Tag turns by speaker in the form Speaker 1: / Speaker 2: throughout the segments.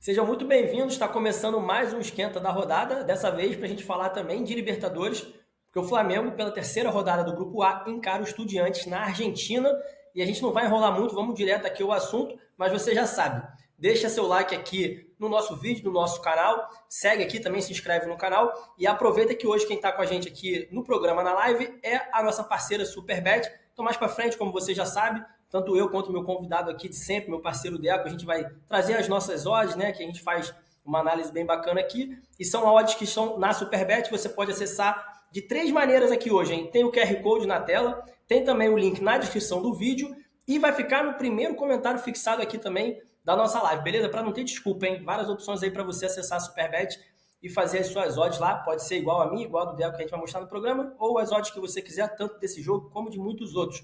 Speaker 1: Sejam muito bem-vindos, está começando mais um Esquenta da Rodada, dessa vez para a gente falar também de Libertadores, porque o Flamengo, pela terceira rodada do Grupo A, encara o Estudiantes na Argentina, e a gente não vai enrolar muito, vamos direto aqui ao assunto, mas você já sabe, deixa seu like aqui no nosso vídeo, no nosso canal, segue aqui também, se inscreve no canal, e aproveita que hoje quem está com a gente aqui no programa, na live, é a nossa parceira Superbet. Então mais para frente, como você já sabe, tanto eu quanto o meu convidado aqui de sempre, meu parceiro Deco, a gente vai trazer as nossas odds, né? Que a gente faz uma análise bem bacana aqui. E são odds que estão na Superbet, você pode acessar de três maneiras aqui hoje, hein? Tem o QR Code na tela, tem também o link na descrição do vídeo e vai ficar no primeiro comentário fixado aqui também da nossa live, beleza? Para não ter desculpa, hein? Várias opções aí para você acessar a Superbet e fazer as suas odds lá. Pode ser igual a mim, igual a do Deco que a gente vai mostrar no programa, ou as odds que você quiser, tanto desse jogo como de muitos outros.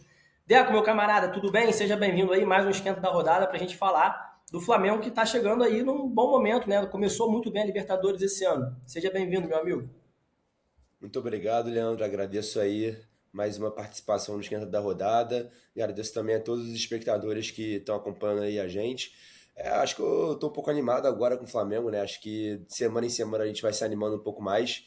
Speaker 1: Deco, meu camarada, tudo bem? Seja bem-vindo aí, mais um esquenta da rodada para a gente falar do Flamengo que está chegando aí num bom momento, né? Começou muito bem a Libertadores esse ano. Seja bem-vindo, meu amigo.
Speaker 2: Muito obrigado, Leandro. Agradeço aí mais uma participação no Esquenta da Rodada e agradeço também a todos os espectadores que estão acompanhando aí a gente. Acho que eu estou um pouco animado agora com o Flamengo, né? Acho que de semana em semana a gente vai se animando um pouco mais.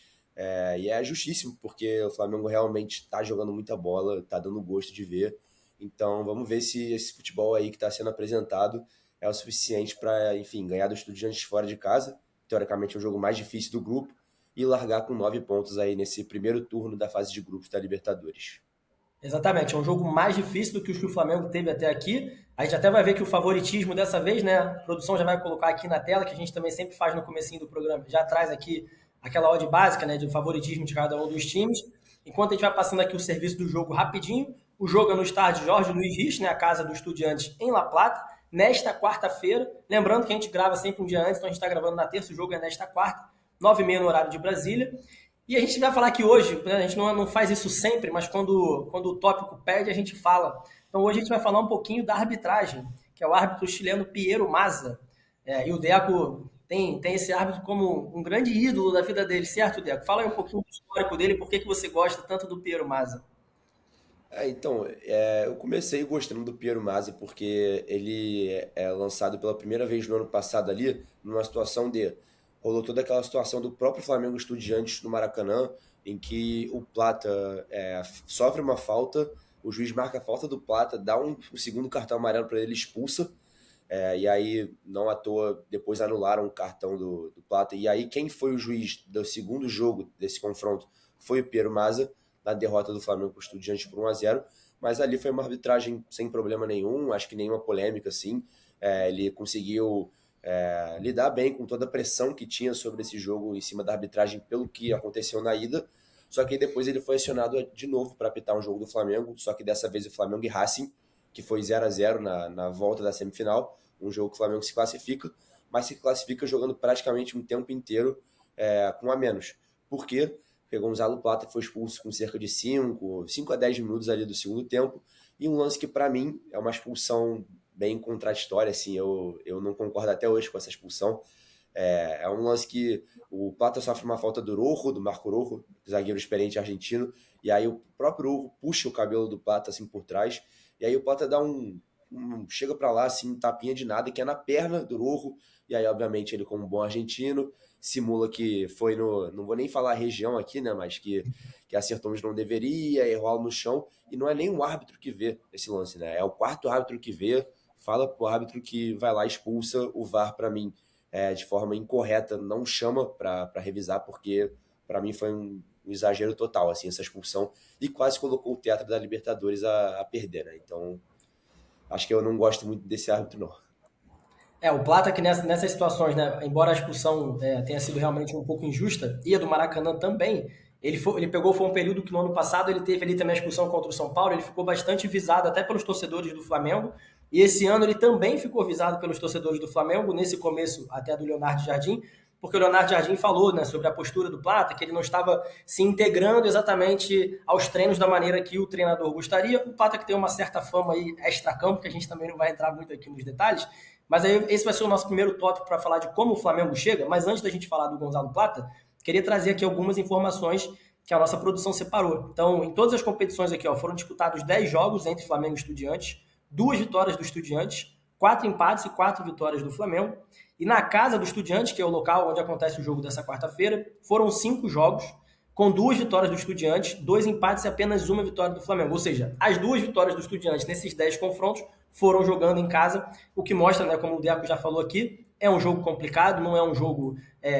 Speaker 2: E é justíssimo, porque o Flamengo realmente está jogando muita bola, está dando gosto de ver. Então vamos ver se esse futebol aí que está sendo apresentado é o suficiente para, enfim, ganhar do Estudiantes fora de casa. Teoricamente é o jogo mais difícil do grupo e largar com 9 pontos aí nesse primeiro turno da fase de grupos da Libertadores.
Speaker 1: Exatamente, é um jogo mais difícil do que os que o Flamengo teve até aqui. A gente até vai ver que o favoritismo dessa vez, né? A produção já vai colocar aqui na tela, que a gente também sempre faz no comecinho do programa. Já traz aqui aquela odd básica, né, de favoritismo de cada um dos times. Enquanto a gente vai passando aqui o serviço do jogo rapidinho, o jogo é no estádio Jorge Luiz Rich, né, a casa do Estudiantes em La Plata, nesta quarta-feira. Lembrando que a gente grava sempre um dia antes, então a gente está gravando na terça, o jogo é nesta quarta, 9h30 no horário de Brasília. E a gente vai falar que hoje, né, a gente não faz isso sempre, mas quando o tópico pede, a gente fala. Então hoje a gente vai falar um pouquinho da arbitragem, que é o árbitro chileno Piero Mazza. E o Deco tem esse árbitro como um grande ídolo da vida dele, certo, Deco? Fala aí um pouquinho do histórico dele, por que você gosta tanto do Piero Mazza?
Speaker 2: Eu comecei gostando do Piero Masi porque ele é lançado pela primeira vez no ano passado ali, numa situação de... Rolou toda aquela situação do próprio Flamengo Estudiantes no Maracanã, em que o Plata sofre uma falta, o juiz marca a falta do Plata, dá um segundo cartão amarelo para ele, expulsa, e aí, não à toa, depois anularam o cartão do Plata. E aí, quem foi o juiz do segundo jogo desse confronto foi o Piero Mazza, na derrota do Flamengo para o Estudiantes por 1-0. Mas ali foi uma arbitragem sem problema nenhum, acho que nenhuma polêmica, assim. Ele conseguiu lidar bem com toda a pressão que tinha sobre esse jogo em cima da arbitragem pelo que aconteceu na ida. Só que depois ele foi acionado de novo para apitar um jogo do Flamengo, só que dessa vez o Flamengo e Racing, que foi 0-0 na volta da semifinal, um jogo que o Flamengo se classifica, mas se classifica jogando praticamente um tempo inteiro com a menos. Por quê? Porque Gonzalo Plata foi expulso com cerca de 5 a 10 minutos ali do segundo tempo, e um lance que para mim é uma expulsão bem contraditória, assim, eu não concordo até hoje com essa expulsão. É um lance que o Plata sofre uma falta do Marco Rojo, zagueiro experiente argentino, e aí o próprio Rojo puxa o cabelo do Plata assim por trás, e aí o Plata dá chega para lá assim, um tapinha de nada, que é na perna do Rojo, e aí obviamente ele, como um bom argentino, simula que foi não vou nem falar a região aqui, né, mas que acertou onde não deveria, errou no chão, e não é nem o árbitro que vê esse lance, né, é o quarto árbitro que vê, fala pro árbitro que vai lá e expulsa o VAR para mim de forma incorreta, não chama para revisar, porque para mim foi um exagero total, assim, essa expulsão, e quase colocou o teatro da Libertadores a perder, né, então acho que eu não gosto muito desse árbitro, não.
Speaker 1: O Plata que nessas situações, né, embora a expulsão tenha sido realmente um pouco injusta, e a do Maracanã também, foi um período que no ano passado ele teve ali também a expulsão contra o São Paulo, ele ficou bastante visado até pelos torcedores do Flamengo, e esse ano ele também ficou visado pelos torcedores do Flamengo, nesse começo até do Leonardo Jardim, porque o Leonardo Jardim falou, né, sobre a postura do Plata, que ele não estava se integrando exatamente aos treinos da maneira que o treinador gostaria. O Plata que tem uma certa fama aí extra-campo, que a gente também não vai entrar muito aqui nos detalhes, mas aí esse vai ser o nosso primeiro tópico para falar de como o Flamengo chega. Mas antes da gente falar do Gonzalo Plata, queria trazer aqui algumas informações que a nossa produção separou. Então, em todas as competições aqui, foram disputados 10 jogos entre Flamengo e Estudiantes, 2 vitórias do Estudiantes, 4 empates e 4 vitórias do Flamengo. E na casa do Estudiantes, que é o local onde acontece o jogo dessa quarta-feira, foram 5 jogos, com 2 vitórias do Estudiantes, 2 empates e apenas 1 vitória do Flamengo. Ou seja, as 2 vitórias do Estudiantes nesses 10 confrontos foram jogando em casa, o que mostra, né, como o Deco já falou aqui, é um jogo complicado, não é um jogo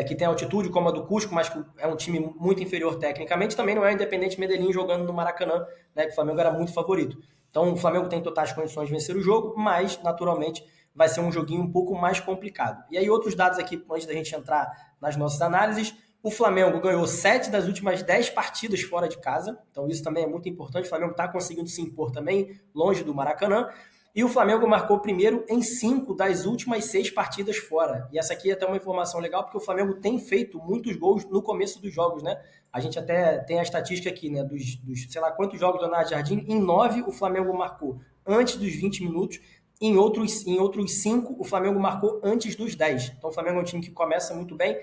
Speaker 1: que tem altitude como a do Cusco, mas que é um time muito inferior tecnicamente. Também não é o Independente Medellín jogando no Maracanã, né, que o Flamengo era muito favorito. Então o Flamengo tem totais condições de vencer o jogo, mas naturalmente vai ser um joguinho um pouco mais complicado. E aí outros dados aqui, antes da gente entrar nas nossas análises. O Flamengo ganhou 7 das últimas 10 partidas fora de casa, então isso também é muito importante. O Flamengo está conseguindo se impor também longe do Maracanã. E o Flamengo marcou primeiro em 5 das últimas 6 partidas fora. E essa aqui é até uma informação legal, porque o Flamengo tem feito muitos gols no começo dos jogos, né? A gente até tem a estatística aqui, né? Dos sei lá quantos jogos do Leonardo Jardim, em 9 o Flamengo marcou antes dos 20 minutos. Em outros 5 o Flamengo marcou antes dos 10. Então o Flamengo é um time que começa muito bem.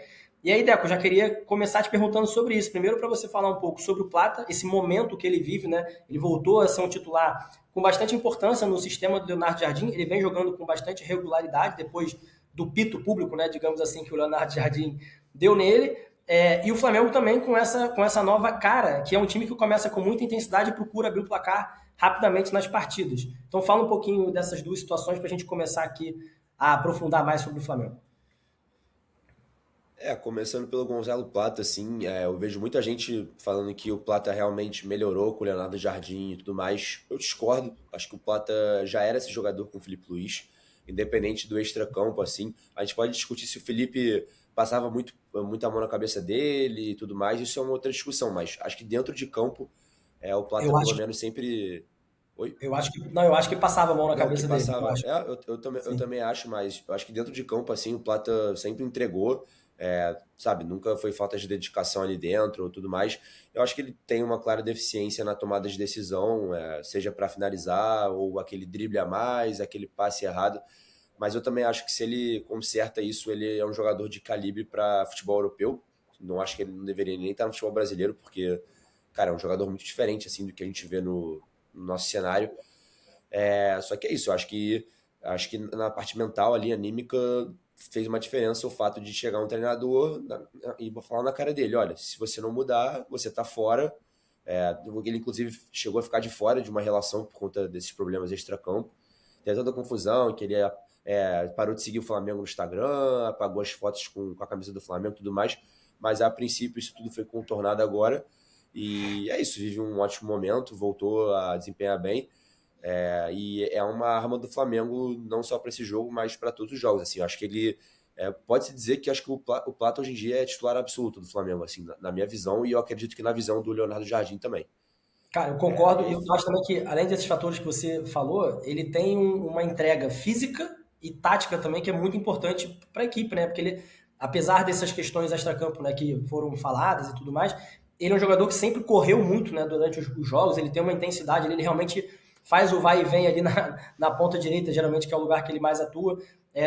Speaker 1: E aí, Deco, eu já queria começar te perguntando sobre isso. Primeiro, para você falar um pouco sobre o Plata, esse momento que ele vive, né? Ele voltou a ser um titular com bastante importância no sistema do Leonardo Jardim. Ele vem jogando com bastante regularidade depois do pito público, né? Digamos assim, que o Leonardo Jardim deu nele. E o Flamengo também com essa nova cara, que é um time que começa com muita intensidade e procura abrir o placar rapidamente nas partidas. Então, fala um pouquinho dessas duas situações para a gente começar aqui a aprofundar mais sobre o Flamengo.
Speaker 2: Começando pelo Gonzalo Plata, assim, eu vejo muita gente falando que o Plata realmente melhorou com o Leonardo Jardim e tudo mais. Eu discordo, acho que o Plata já era esse jogador com o Felipe Luiz, independente do extracampo, assim. A gente pode discutir se o Felipe passava muita mão na cabeça dele e tudo mais, isso é uma outra discussão, mas acho que dentro de campo, o Plata
Speaker 1: Eu
Speaker 2: pelo
Speaker 1: acho,
Speaker 2: menos sempre... Oi?
Speaker 1: eu acho que passava a mão na
Speaker 2: Não, que
Speaker 1: cabeça dele. Eu
Speaker 2: passava.
Speaker 1: acho.
Speaker 2: Eu
Speaker 1: Sim.
Speaker 2: também acho, mas eu acho que dentro de campo, assim, o Plata sempre entregou, sabe? Nunca foi falta de dedicação ali dentro ou tudo mais. Eu acho que ele tem uma clara deficiência na tomada de decisão, seja para finalizar ou aquele drible a mais, aquele passe errado. Mas eu também acho que se ele conserta isso, ele é um jogador de calibre para futebol europeu. Não acho que ele não deveria nem estar no futebol brasileiro, porque, cara, é um jogador muito diferente, assim, do que a gente vê no nosso cenário. Só que é isso, eu acho que na parte mental ali, anímica, fez uma diferença o fato de chegar um treinador e falar na cara dele, olha, se você não mudar, você tá fora. Ele inclusive chegou a ficar de fora de uma relação por conta desses problemas extracampo. Tem toda a confusão, que ele parou de seguir o Flamengo no Instagram, apagou as fotos com a camisa do Flamengo e tudo mais, mas a princípio isso tudo foi contornado agora. E é isso, vive um ótimo momento, voltou a desempenhar bem. E é uma arma do Flamengo não só para esse jogo, mas para todos os jogos. Assim, eu acho que ele pode-se dizer que acho que o Plata hoje em dia é titular absoluto do Flamengo, assim, na minha visão, e eu acredito que na visão do Leonardo Jardim também.
Speaker 1: Cara, eu concordo e eu acho também que, além desses fatores que você falou, ele tem uma entrega física e tática também que é muito importante para a equipe, né? Porque ele, apesar dessas questões extracampo, né, que foram faladas e tudo mais, ele é um jogador que sempre correu muito, né, durante os jogos, ele tem uma intensidade, ele realmente faz o vai e vem ali na ponta direita, geralmente que é o lugar que ele mais atua,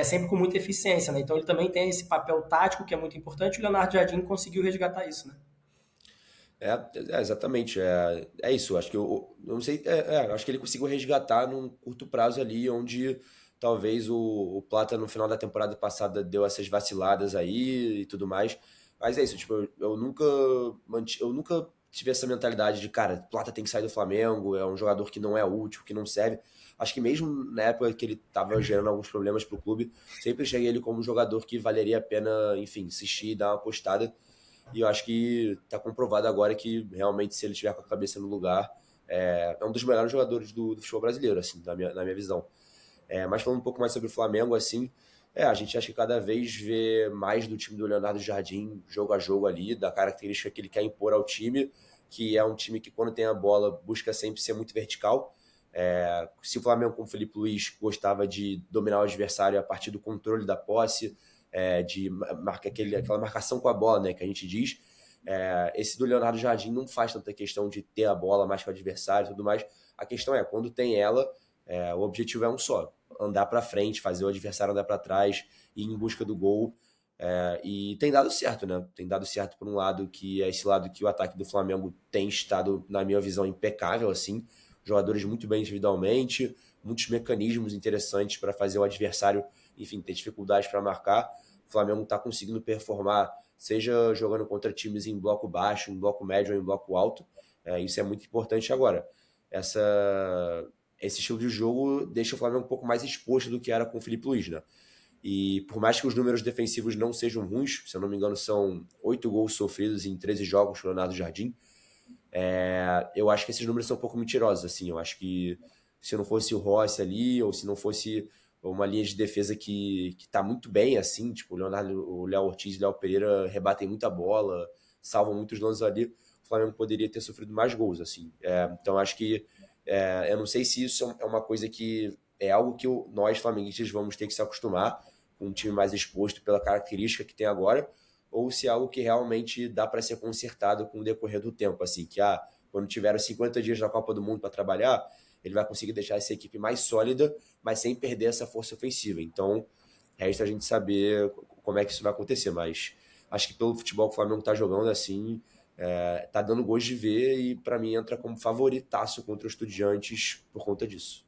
Speaker 1: sempre com muita eficiência, né? Então ele também tem esse papel tático que é muito importante e o Leonardo Jardim conseguiu resgatar isso, né?
Speaker 2: Exatamente. Isso. Acho que eu não sei. Acho que ele conseguiu resgatar num curto prazo ali, onde talvez o Plata no final da temporada passada deu essas vaciladas aí e tudo mais. Mas é isso. Tipo, eu nunca tive essa mentalidade de, cara, Plata tem que sair do Flamengo, é um jogador que não é útil, que não serve. Acho que mesmo na época que ele estava gerando alguns problemas pro clube, sempre cheguei ele como um jogador que valeria a pena, enfim, insistir e dar uma apostada. E eu acho que está comprovado agora que realmente, se ele estiver com a cabeça no lugar, é um dos melhores jogadores do futebol brasileiro, assim, na minha visão. Mas falando um pouco mais sobre o Flamengo, assim, a gente acha que cada vez vê mais do time do Leonardo Jardim, jogo a jogo ali, da característica que ele quer impor ao time, que é um time que, quando tem a bola, busca sempre ser muito vertical. Se o Flamengo, com o Felipe Luiz, gostava de dominar o adversário a partir do controle da posse, de aquela marcação com a bola, né, que a gente diz. Esse do Leonardo Jardim não faz tanta questão de ter a bola mais que o adversário e tudo mais. A questão quando tem ela, o objetivo é um só: andar para frente, fazer o adversário andar para trás, ir em busca do gol. E tem dado certo, né? Tem dado certo por um lado, que é esse lado que o ataque do Flamengo tem estado, na minha visão, impecável, assim. Jogadores muito bem individualmente, muitos mecanismos interessantes para fazer o adversário, enfim, ter dificuldades para marcar. o Flamengo está conseguindo performar, seja jogando contra times em bloco baixo, em bloco médio ou em bloco alto. Isso é muito importante agora. Esse estilo de jogo deixa o Flamengo um pouco mais exposto do que era com o Felipe Luiz, né? E por mais que os números defensivos não sejam ruins, se eu não me engano são 8 gols sofridos em 13 jogos pelo Leonardo Jardim, eu acho que esses números são um pouco mentirosos, assim. Eu acho que se não fosse o Rossi ali, ou se não fosse uma linha de defesa que tá muito bem, assim, tipo o Léo Ortiz e o Léo Pereira rebatem muita bola, salvam muitos lances ali, o Flamengo poderia ter sofrido mais gols, assim. Então acho que eu não sei se isso é uma coisa que é algo que nós flamenguistas vamos ter que se acostumar com um time mais exposto pela característica que tem agora, ou se é algo que realmente dá para ser consertado com o decorrer do tempo, assim, que quando tiver os 50 dias da Copa do Mundo para trabalhar, ele vai conseguir deixar essa equipe mais sólida, mas sem perder essa força ofensiva. Então, resta a gente saber como é que isso vai acontecer, mas acho que pelo futebol que o Flamengo está jogando, assim, tá dando gosto de ver e para mim entra como favoritaço contra os Estudiantes por conta disso.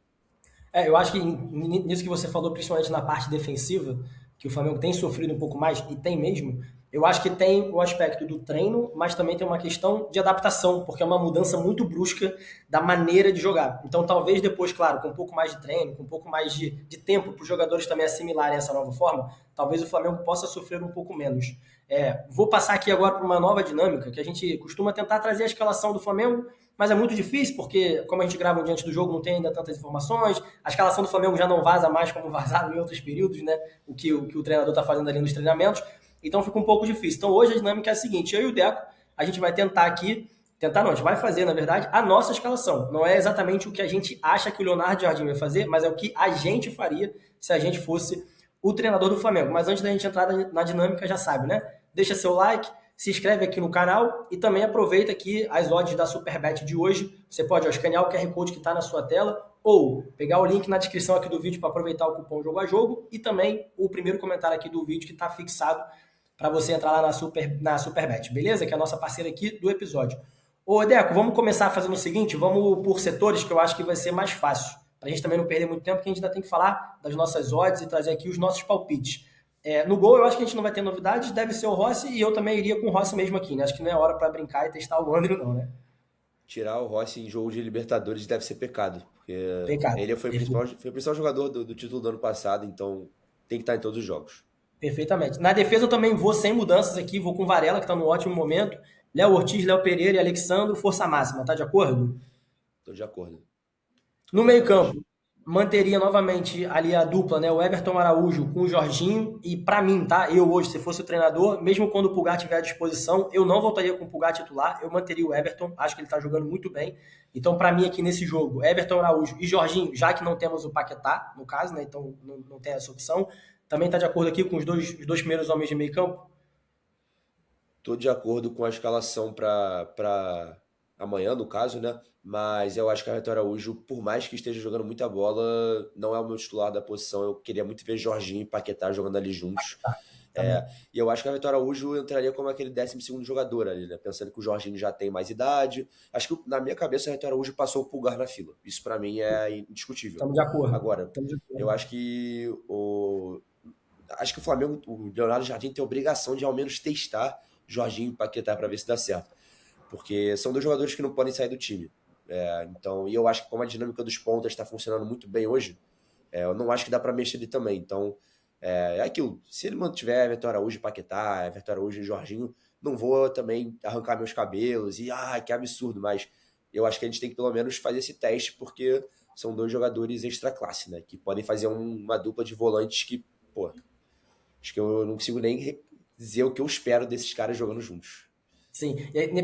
Speaker 1: Eu acho que nisso que você falou, principalmente na parte defensiva, que o Flamengo tem sofrido um pouco mais, e tem mesmo, eu acho que tem o aspecto do treino, mas também tem uma questão de adaptação, porque é uma mudança muito brusca da maneira de jogar. Então, talvez depois, claro, com um pouco mais de treino, com um pouco mais de tempo para os jogadores também assimilarem essa nova forma, talvez o Flamengo possa sofrer um pouco menos. Vou passar aqui agora para uma nova dinâmica, que a gente costuma tentar trazer a escalação do Flamengo, mas é muito difícil, porque como a gente grava diante do jogo, não tem ainda tantas informações, a escalação do Flamengo já não vaza mais como vazava em outros períodos, né? O que o treinador está fazendo ali nos treinamentos, então fica um pouco difícil. Então hoje a dinâmica é a seguinte, eu e o Deco, a gente vai tentar aqui, tentar não, a gente vai fazer, na verdade, a nossa escalação. Não é exatamente o que a gente acha que o Leonardo Jardim vai fazer, mas é o que a gente faria se a gente fosse o treinador do Flamengo. Mas antes da gente entrar na dinâmica, já sabe, né? Deixa seu like, se inscreve aqui no canal e também aproveita aqui as odds da Superbet de hoje. Você pode escanear o QR Code que está na sua tela ou pegar o link na descrição aqui do vídeo para aproveitar o cupom Jogo a Jogo e também o primeiro comentário aqui do vídeo que está fixado para você entrar lá na Superbet, beleza? Que é a nossa parceira aqui do episódio. Ô, Deco, vamos começar fazendo o seguinte, vamos por setores que eu acho que vai ser mais fácil. Para a gente também não perder muito tempo, que a gente ainda tem que falar das nossas odds e trazer aqui os nossos palpites. No gol, eu acho que a gente não vai ter novidades, deve ser o Rossi, e eu também iria com o Rossi mesmo aqui, né? Acho que não é hora para brincar e testar o André, não, né?
Speaker 2: Tirar o Rossi em jogo de Libertadores deve ser pecado, porque
Speaker 1: Pecado.
Speaker 2: ele foi o principal jogador do título do ano passado, então tem que estar em todos os jogos.
Speaker 1: Perfeitamente. Na defesa eu também vou sem mudanças aqui, vou com o Varela, que está num ótimo momento, Léo Ortiz, Léo Pereira e Alexandro, força máxima, tá de acordo?
Speaker 2: Estou de acordo.
Speaker 1: No meio-campo, manteria novamente ali a dupla, né? O Everton Araújo com o Jorginho. E pra mim, tá? Eu hoje, se fosse o treinador, mesmo quando o Pulgar estiver à disposição, eu não voltaria com o Pulgar titular, eu manteria o Everton. Acho que ele tá jogando muito bem. Então, pra mim, aqui nesse jogo, Everton Araújo e Jorginho, já que não temos o Paquetá, no caso, né? Então não tem essa opção. Também tá de acordo aqui com os dois primeiros homens de meio campo?
Speaker 2: Estou de acordo com a escalação para amanhã, no caso, né? Mas eu acho que a Everton Araújo, por mais que esteja jogando muita bola, não é o meu titular da posição. Eu queria muito ver Jorginho e Paquetá jogando ali juntos.
Speaker 1: Também.
Speaker 2: E eu acho que a Everton Araújo entraria como aquele 12º jogador ali, né? Pensando que o Jorginho já tem mais idade. Acho que na minha cabeça a Everton Araújo passou o Pulgar na fila. Isso para mim é indiscutível.
Speaker 1: Estamos de acordo.
Speaker 2: Agora, eu acho que acho que o Flamengo, o Leonardo Jardim tem a obrigação de ao menos testar Jorginho e Paquetá para ver se dá certo. Porque são dois jogadores que não podem sair do time. Então, e eu acho que como a dinâmica dos pontas está funcionando muito bem hoje, eu não acho que dá para mexer ele também. Então, é aquilo. Se ele mantiver Everton Araújo e Paquetá, Everton Araújo e Jorginho, não vou também arrancar meus cabelos e, que absurdo, mas eu acho que a gente tem que pelo menos fazer esse teste, porque são dois jogadores extra classe, né? Que podem fazer uma dupla de volantes que, pô, acho que eu não consigo nem dizer o que eu espero desses caras jogando juntos.
Speaker 1: Sim,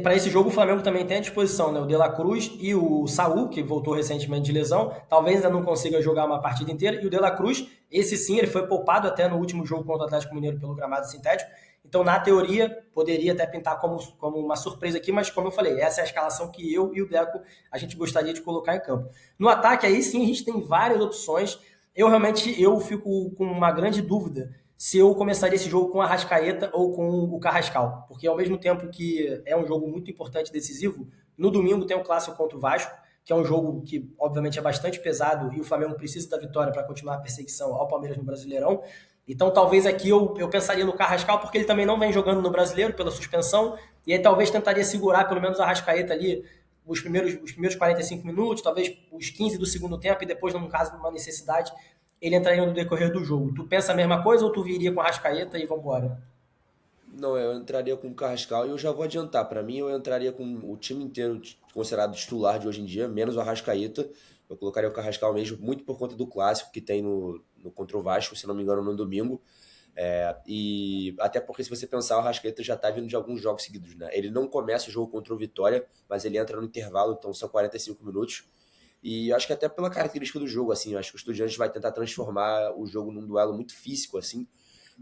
Speaker 1: para esse jogo o Flamengo também tem à disposição, né? O De La Cruz e o Saúl, que voltou recentemente de lesão, talvez ainda não consiga jogar uma partida inteira, e o De La Cruz, esse sim, ele foi poupado até no último jogo contra o Atlético Mineiro pelo gramado sintético, então na teoria poderia até pintar como uma surpresa aqui, mas como eu falei, essa é a escalação que eu e o Deco a gente gostaria de colocar em campo. No ataque aí sim a gente tem várias opções, eu fico com uma grande dúvida se eu começaria esse jogo com a Arrascaeta ou com o Carrascal. Porque ao mesmo tempo que é um jogo muito importante, decisivo, no domingo tem o clássico contra o Vasco, que é um jogo que obviamente é bastante pesado e o Flamengo precisa da vitória para continuar a perseguição ao Palmeiras no Brasileirão. Então talvez aqui eu pensaria no Carrascal, porque ele também não vem jogando no Brasileiro pela suspensão, e aí talvez tentaria segurar pelo menos a Arrascaeta ali os primeiros 45 minutos, talvez os 15 do segundo tempo, e depois, no caso de uma necessidade, ele entraria no decorrer do jogo. Tu pensa a mesma coisa ou tu viria com a Arrascaeta e vambora?
Speaker 2: Não, eu entraria com o Carrascal e eu já vou adiantar. Para mim, eu entraria com o time inteiro considerado titular de hoje em dia, menos o Arrascaeta. Eu colocaria o Carrascal mesmo, muito por conta do clássico que tem no contra o Vasco, se não me engano, no domingo. E até porque, se você pensar, o Arrascaeta já tá vindo de alguns jogos seguidos, né? Ele não começa o jogo contra o Vitória, mas ele entra no intervalo, então são 45 minutos. E acho que até pela característica do jogo, assim, acho que o Estudiantes vai tentar transformar o jogo num duelo muito físico, assim,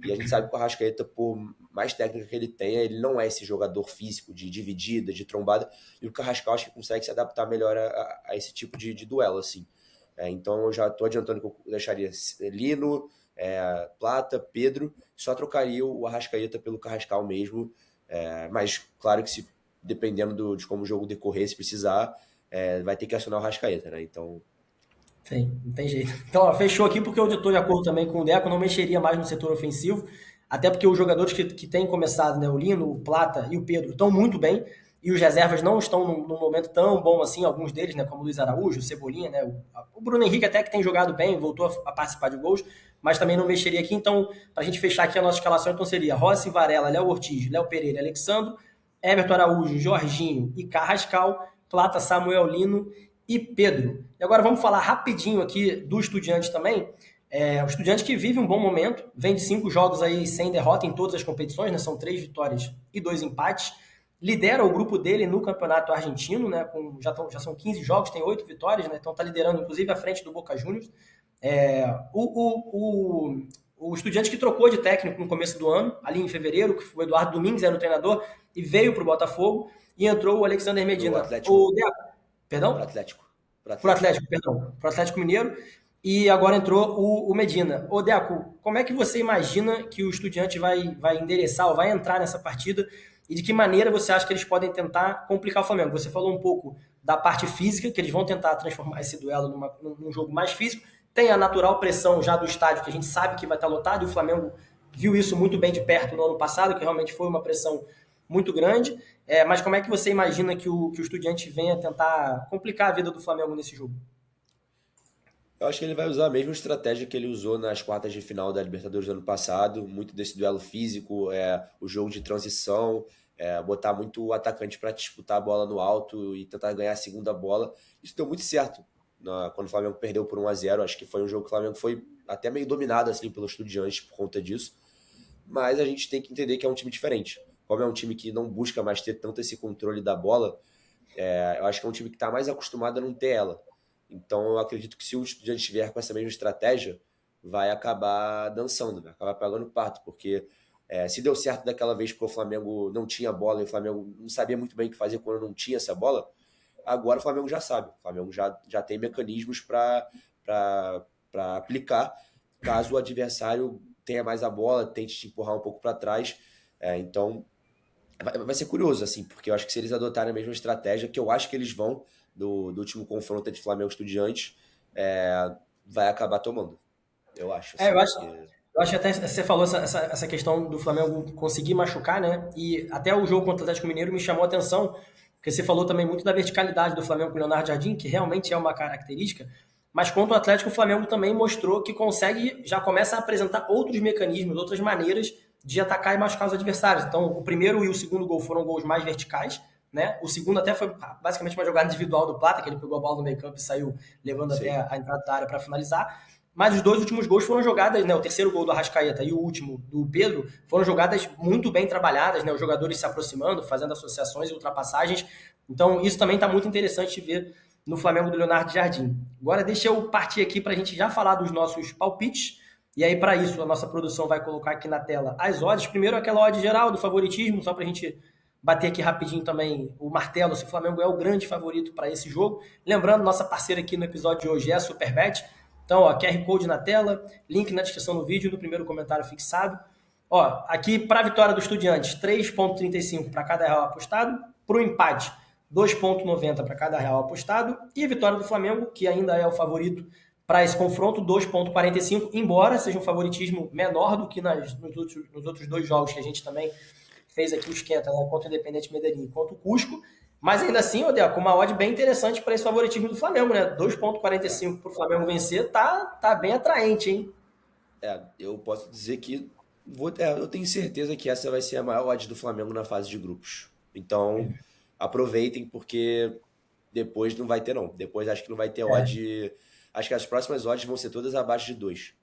Speaker 2: e a gente sabe que o Arrascaeta, por mais técnica que ele tenha, ele não é esse jogador físico de dividida, de trombada. E o Carrascal acho que consegue se adaptar melhor a esse tipo de duelo, assim. Então eu já estou adiantando que eu deixaria Lino, Plata, Pedro, só trocaria o Arrascaeta pelo Carrascal mesmo. Mas claro que se dependendo de como o jogo decorrer, se precisar, vai ter que acionar o Arrascaeta, né? Então
Speaker 1: Sim, não tem jeito. Então, ó, fechou aqui porque eu estou de acordo também com o Deco, não mexeria mais no setor ofensivo, até porque os jogadores que têm começado, né, o Lino, o Plata e o Pedro, estão muito bem, e os reservas não estão num momento tão bom assim, alguns deles, né, como o Luiz Araújo, o Cebolinha, né, o Bruno Henrique até que tem jogado bem, voltou a participar de gols, mas também não mexeria aqui. Então, para a gente fechar aqui a nossa escalação, então seria Rossi, Varela, Léo Ortiz, Léo Pereira, Alexandro, Everton Araújo, Jorginho e Carrascal, Plata, Samuel Lino e Pedro. E agora vamos falar rapidinho aqui do Estudiantes também. O Estudiantes que vive um bom momento, vem de 5 jogos aí sem derrota em todas as competições, né? São 3 vitórias e 2 empates. Lidera o grupo dele no campeonato argentino, né? Já são 15 jogos, tem 8 vitórias, né? Então está liderando inclusive à frente do Boca Juniors. O Estudiantes que trocou de técnico no começo do ano, ali em fevereiro, que o Eduardo Domingues era o treinador, e veio para o Botafogo, e entrou o Alexander
Speaker 2: pro
Speaker 1: Medina.
Speaker 2: Atlético, pro
Speaker 1: Perdão?
Speaker 2: Atlético, pro
Speaker 1: Pro
Speaker 2: Atlético.
Speaker 1: Atlético, perdão. Pro Atlético Mineiro. E agora entrou o Medina. Ô, Deco, como é que você imagina que o Estudiante vai endereçar ou vai entrar nessa partida? E de que maneira você acha que eles podem tentar complicar o Flamengo? Você falou um pouco da parte física, que eles vão tentar transformar esse duelo num jogo mais físico. Tem a natural pressão já do estádio, que a gente sabe que vai estar lotado, e o Flamengo viu isso muito bem de perto no ano passado, que realmente foi uma pressão muito grande. Mas como é que você imagina que o Estudiante venha tentar complicar a vida do Flamengo nesse jogo?
Speaker 2: Eu acho que ele vai usar a mesma estratégia que ele usou nas quartas de final da Libertadores do ano passado, muito desse duelo físico, o jogo de transição, botar muito o atacante para disputar a bola no alto e tentar ganhar a segunda bola. Isso deu muito certo quando o Flamengo perdeu por 1-0. Acho que foi um jogo que o Flamengo foi até meio dominado assim pelo Estudiantes por conta disso. Mas a gente tem que entender que é um time diferente. Como é um time que não busca mais ter tanto esse controle da bola, eu acho que é um time que está mais acostumado a não ter ela. Então eu acredito que se o Estudiantes vier com essa mesma estratégia, vai acabar dançando, vai acabar pagando pato, porque se deu certo daquela vez porque o Flamengo não tinha bola e o Flamengo não sabia muito bem o que fazer quando não tinha essa bola, agora o Flamengo já sabe, o Flamengo já tem mecanismos para aplicar caso o adversário tenha mais a bola, tente te empurrar um pouco para trás. Então vai ser curioso, assim, porque eu acho que se eles adotarem a mesma estratégia, que eu acho que eles vão, do último confronto de Flamengo Estudiantes, vai acabar tomando. Eu acho,
Speaker 1: É,
Speaker 2: assim,
Speaker 1: eu acho,
Speaker 2: porque.
Speaker 1: eu acho que até você falou essa questão do Flamengo conseguir machucar, né? E até o jogo contra o Atlético Mineiro me chamou a atenção, porque você falou também muito da verticalidade do Flamengo com o Leonardo Jardim, que realmente é uma característica, mas contra o Atlético, o Flamengo também mostrou que consegue, já começa a apresentar outros mecanismos, outras maneiras de atacar e machucar os adversários. Então, o primeiro e o segundo gol foram gols mais verticais, né? O segundo até foi basicamente uma jogada individual do Plata, que ele pegou a bola no meio campo e saiu levando até
Speaker 2: Sim.
Speaker 1: a entrada da área para finalizar. Mas os dois últimos gols foram jogadas, né? O terceiro gol do Arrascaeta e o último do Pedro foram jogadas muito bem trabalhadas, né? Os jogadores se aproximando, fazendo associações e ultrapassagens. Então, isso também está muito interessante de ver no Flamengo do Leonardo Jardim. Agora, deixa eu partir aqui para a gente já falar dos nossos palpites. E aí, para isso, a nossa produção vai colocar aqui na tela as odds. Primeiro, aquela odd geral do favoritismo, só para a gente bater aqui rapidinho também o martelo, se o Flamengo é o grande favorito para esse jogo. Lembrando, nossa parceira aqui no episódio de hoje é a Superbet. Então, ó, QR Code na tela, link na descrição do vídeo, no primeiro comentário fixado. Ó, aqui para a vitória do Estudiantes, 3,35 para cada real apostado. Para o empate, 2,90 para cada real apostado. E a vitória do Flamengo, que ainda é o favorito, para esse confronto, 2,45, embora seja um favoritismo menor do que nos outros dois jogos que a gente também fez aqui o esquenta, né, contra o Independente Medellín e contra o Cusco. Mas ainda assim, Odel, com uma odd bem interessante para esse favoritismo do Flamengo, né? 2,45 para o Flamengo vencer, tá bem atraente, hein?
Speaker 2: Eu posso dizer que eu tenho certeza que essa vai ser a maior odd do Flamengo na fase de grupos. Então, aproveitem, porque depois não vai ter, não. Depois acho que não vai ter odd. Acho que as próximas odds vão ser todas abaixo de 2.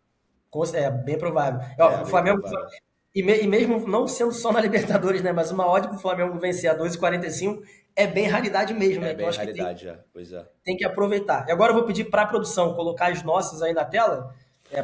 Speaker 1: É bem provável.
Speaker 2: É,
Speaker 1: O
Speaker 2: bem
Speaker 1: Flamengo,
Speaker 2: provável.
Speaker 1: e mesmo não sendo só na Libertadores, né? Mas uma odd para o Flamengo vencer a 2,45 é bem raridade mesmo, né?
Speaker 2: É
Speaker 1: Então
Speaker 2: bem
Speaker 1: acho que
Speaker 2: raridade, pois é.
Speaker 1: tem que aproveitar. E agora eu vou pedir para a produção colocar as nossas aí na tela.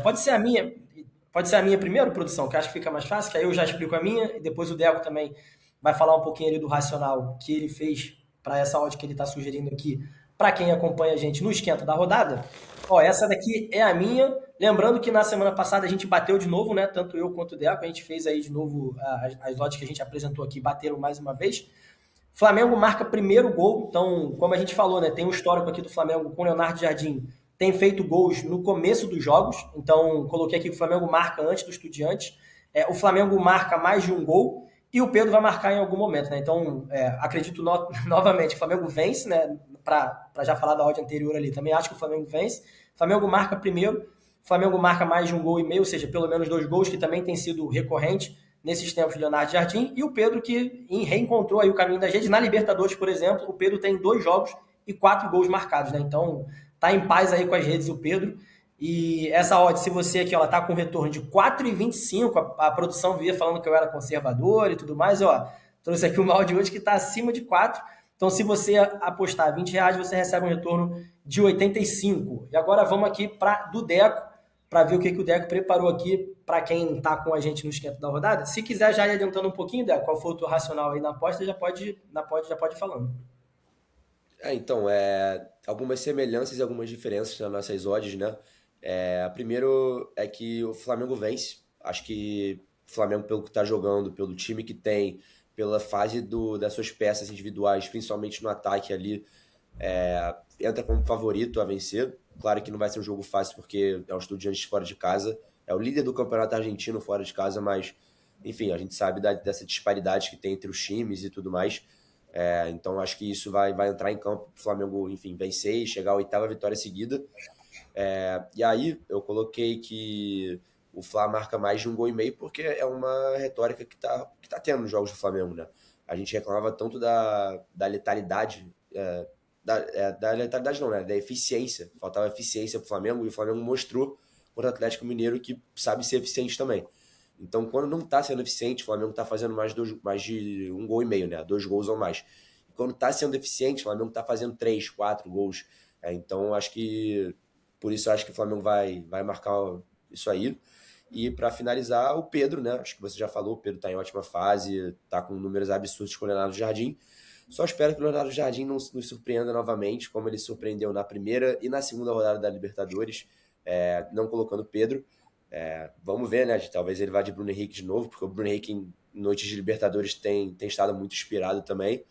Speaker 1: Pode ser a minha primeiro, produção, que acho que fica mais fácil, que aí eu já explico a minha, e depois o Deco também vai falar um pouquinho ali do racional que ele fez para essa odd que ele está sugerindo aqui, para quem acompanha a gente no esquenta da rodada. Ó, essa daqui é a minha. Lembrando que na semana passada a gente bateu de novo, né? Tanto eu quanto o Deco, a gente fez aí de novo as odds que a gente apresentou aqui, bateram mais uma vez. Flamengo marca primeiro gol, então, como a gente falou, né, tem um histórico aqui do Flamengo com o Leonardo Jardim, tem feito gols no começo dos jogos, então coloquei aqui que o Flamengo marca antes do Estudiantes, o Flamengo marca mais de um gol e o Pedro vai marcar em algum momento, né? Então, acredito novamente que o Flamengo vence, né? Para já falar da odd anterior ali, também acho que o Flamengo vence. O Flamengo marca primeiro, o Flamengo marca mais de um gol e meio, ou seja, pelo menos 2 gols, que também tem sido recorrente nesses tempos de Leonardo Jardim, e o Pedro que reencontrou aí o caminho das redes. Na Libertadores, por exemplo, o Pedro tem 2 jogos e 4 gols marcados, né? Então, tá em paz aí com as redes o Pedro. E essa odd, se você aqui, ó, ela tá com retorno de 4,25, a produção via falando que eu era conservador e tudo mais, ó, trouxe aqui uma odd hoje que tá acima de 4. Então, se você apostar R$ 20, você recebe um retorno de 85. E agora vamos aqui para do Deco, para ver o que o Deco preparou aqui para quem está com a gente no esquenta da rodada. Se quiser já ir adiantando um pouquinho, Deco, qual foi o teu racional aí na aposta, já pode ir falando.
Speaker 2: Então, algumas semelhanças e algumas diferenças nas nossas odds, né? Primeiro é que o Flamengo vence. Acho que o Flamengo, pelo que está jogando, pelo time que tem, pela fase das suas peças individuais, principalmente no ataque ali, entra como favorito a vencer. Claro que não vai ser um jogo fácil porque é um Estudiantes fora de casa, é o líder do campeonato argentino fora de casa, mas enfim, a gente sabe dessa disparidade que tem entre os times e tudo mais. Então acho que isso vai entrar em campo para o Flamengo, enfim, vencer e chegar à 8ª vitória seguida. E aí eu coloquei que o Fla marca mais de um gol e meio porque é uma retórica que tá tendo nos jogos do Flamengo, né? A gente reclamava tanto da letalidade, da letalidade não, né? Da eficiência. Faltava eficiência pro Flamengo e o Flamengo mostrou contra o Atlético Mineiro que sabe ser eficiente também. Então, quando não tá sendo eficiente, o Flamengo tá fazendo mais de um gol e meio, né? 2 gols ou mais. E quando tá sendo eficiente, o Flamengo tá fazendo 3, 4 gols. Então, acho que por isso acho que o Flamengo vai marcar isso aí. E para finalizar, o Pedro, né? Acho que você já falou, o Pedro tá em ótima fase, tá com números absurdos com o Leonardo Jardim. Só espero que o Leonardo Jardim não nos surpreenda novamente, como ele surpreendeu na primeira e na segunda rodada da Libertadores, não colocando o Pedro. Vamos ver, né? Talvez ele vá de Bruno Henrique de novo, porque o Bruno Henrique em noites de Libertadores tem estado muito inspirado também.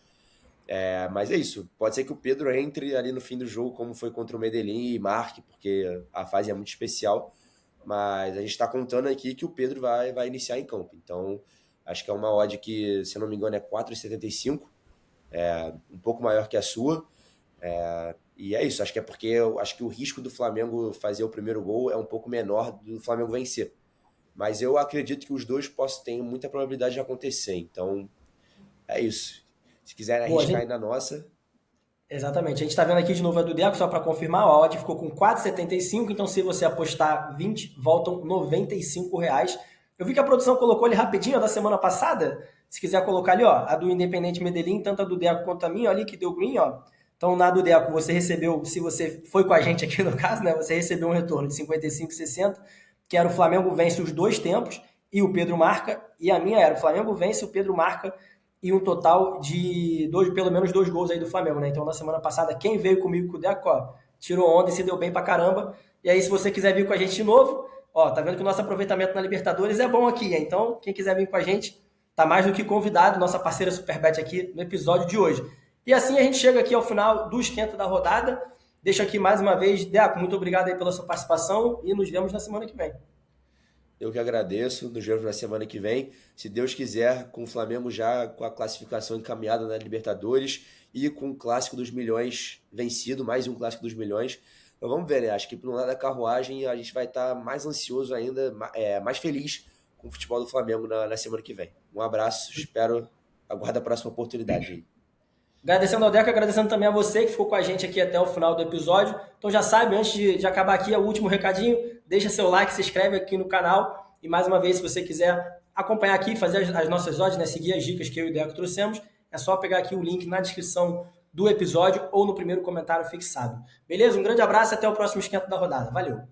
Speaker 2: Mas é isso. Pode ser que o Pedro entre ali no fim do jogo, como foi contra o Medellín, e marque, porque a fase é muito especial. Mas a gente está contando aqui que o Pedro vai iniciar em campo. Então, acho que é uma odd que, se eu não me engano, é 4,75. Um pouco maior que a sua. E é isso. Acho que é porque eu acho que o risco do Flamengo fazer o primeiro gol é um pouco menor do Flamengo vencer. Mas eu acredito que os dois têm muita probabilidade de acontecer. Então, é isso. Se quiser arriscar aí na nossa.
Speaker 1: Exatamente. A gente está vendo aqui de novo a do Deco, só para confirmar, a odd ficou com 4,75, então se você apostar 20, voltam R$ 95. Eu vi que a produção colocou ali rapidinho, ó, da semana passada. Se quiser colocar ali, ó, a do Independente Medellín, tanto a do Deco quanto a minha, ó, ali que deu green, ó. Então na do Deco você recebeu, se você foi com a gente aqui no caso, né, você recebeu um retorno de 55,60, que era o Flamengo vence os 2 tempos e o Pedro marca, e a minha era o Flamengo vence, o Pedro marca, e um total de pelo menos 2 gols aí do Flamengo, né? Então, na semana passada, quem veio comigo com o Deco, ó, tirou onda e se deu bem pra caramba. E aí, se você quiser vir com a gente de novo, ó, tá vendo que o nosso aproveitamento na Libertadores é bom aqui, hein? Então, quem quiser vir com a gente, tá mais do que convidado, nossa parceira Superbet aqui no episódio de hoje. E assim a gente chega aqui ao final do esquenta da rodada. Deixo aqui mais uma vez, Deco, muito obrigado aí pela sua participação e nos vemos na semana que vem.
Speaker 2: Eu que agradeço, nos vemos na semana que vem. Se Deus quiser, com o Flamengo já com a classificação encaminhada na Libertadores e com o Clássico dos Milhões vencido, mais um Clássico dos Milhões. Então vamos ver, né? Acho que pro lado da carruagem a gente vai estar mais ansioso ainda, mais feliz com o futebol do Flamengo na semana que vem. Um abraço, aguardo a próxima oportunidade aí.
Speaker 1: Agradecendo ao Deco, agradecendo também a você que ficou com a gente aqui até o final do episódio. Então já sabe, antes de acabar aqui, é o último recadinho, deixa seu like, se inscreve aqui no canal. E mais uma vez, se você quiser acompanhar aqui, fazer as nossas odds, né, seguir as dicas que eu e o Deco trouxemos, é só pegar aqui o link na descrição do episódio ou no primeiro comentário fixado. Beleza? Um grande abraço e até o próximo Esquenta da Rodada. Valeu!